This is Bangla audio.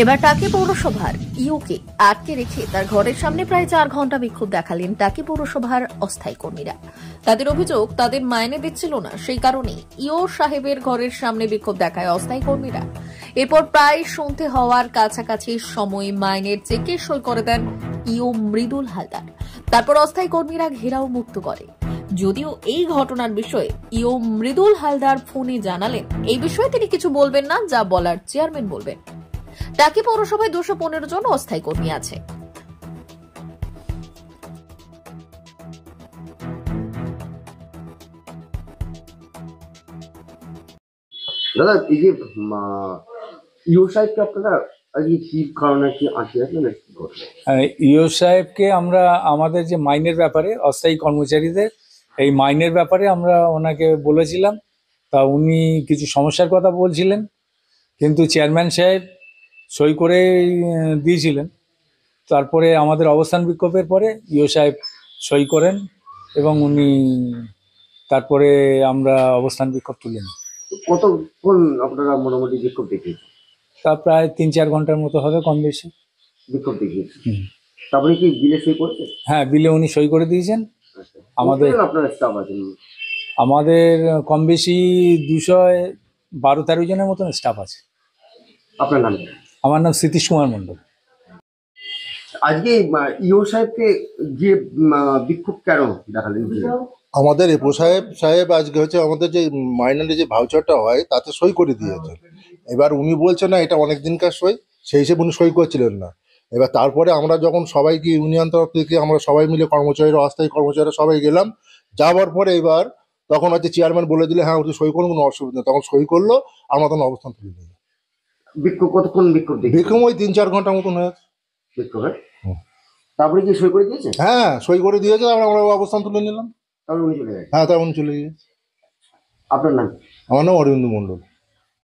এবার টাকি পৌরসভার ইওকে আটকে রেখে তার ঘরের সামনে প্রায় 4 ঘন্টা বিক্ষোভ দেখালেন টাকি পৌরসভার অস্থায়ী কর্মীরা। তাদের অভিযোগ, তাদের মাইনে দিচ্ছিল না, সেই কারণে ইও সাহেবের ঘরের সামনে বিক্ষোভ দেখায় অস্থায়ী কর্মীরা। এরপর প্রায় সন্ধে হওয়ার কাছাকাছি সময় মাইনের চেকে সই করে দেন ইও মৃদুল হালদার। তারপর অস্থায়ী কর্মীরা ঘেরাও মুক্ত করে। যদিও এই ঘটনার বিষয়ে ইও মৃদুল হালদার ফোনে জানালেন এই বিষয়ে তিনি কিছু বলবেন না, যা বলার চেয়ারম্যান বলবেন। টাকি পৌরসভায় 215 জন অস্থায়ী কর্মী আছে। দাদা, এই যে ইও সাহেবকে আপনারা আজকে কি কারণে কি আটকে রাখলেন? ইও সাহেবকে আমরা আমাদের যে মাইনের ব্যাপারে, অস্থায়ী কর্মচারীদের এই মাইনের ব্যাপারে আমরা ওনাকে বলেছিলাম। তা উনি কিছু সমস্যার কথা বলছিলেন, কিন্তু চেয়ারম্যান সাহেব সই করে দিয়েছিলেন। তারপরে আমাদের অবস্থান বিক্ষোভের পরে ইও সাহেব সই করেন এবং উনি তারপরে আমরা অবস্থান বিক্ষোভ তুলে নিই। কতক্ষণ আপনারা মোটামুটি বিক্ষোভ দেখিয়েছেন? তা প্রায় 3-4 ঘন্টার মতো হবে, কম বেশি বিক্ষোভ দেখিয়েছেন। তারপরে কি বিলে সই করেছে? হ্যাঁ, বিলে উনি সই করে দিয়েছেন। আমাদের আপনারা স্টাফ আছেন? আমাদের কম বেশি 212-13 জনের মতন স্টাফ আছে। আপনার নাম? আমার নাম সতীশ কুমার মণ্ডল। আজকে ইও সাহেবকে যে বিক্ষোভ কেন দেখালেন? আমাদের এপো সাহেব আজকে হচ্ছে আমাদের যে মাইনারি যে ভাউচারটা হয় তাতে সই করে দিয়েছেন। এবার উনি বলছেন না এটা অনেক দিনকার সই, সেই হিসেবে উনি সই করছিলেন না। এবার তারপরে আমরা যখন সবাইকে ইউনিয়ন তরফ থেকে আমরা সবাই মিলে কর্মচারীরা, অস্থায়ী কর্মচারীরা সবাই গেলাম, যাওয়ার পরে এবার তখন হচ্ছে চেয়ারম্যান বলে দিলে হ্যাঁ ওটি সই করুন, কোনো অসুবিধা নেই। তখন সই করলো, আমরা তখন অবস্থান তুলে নিই। বিক্ষোভ কতক্ষণ বিক্ষোভ? বিক্ষোভ ওই 3-4 ঘন্টার মতন হয়েছে বিক্ষোভ। তারপরে কি সই করে দিয়েছে? হ্যাঁ, সই করে দিয়েছে, আমরা অবস্থান তুলে নিলাম। তারপরে উনি চলে গেছে? হ্যাঁ, তখন চলে গিয়েছে। আপনার নাম? আমার নাম অরবিন্দ মণ্ডল।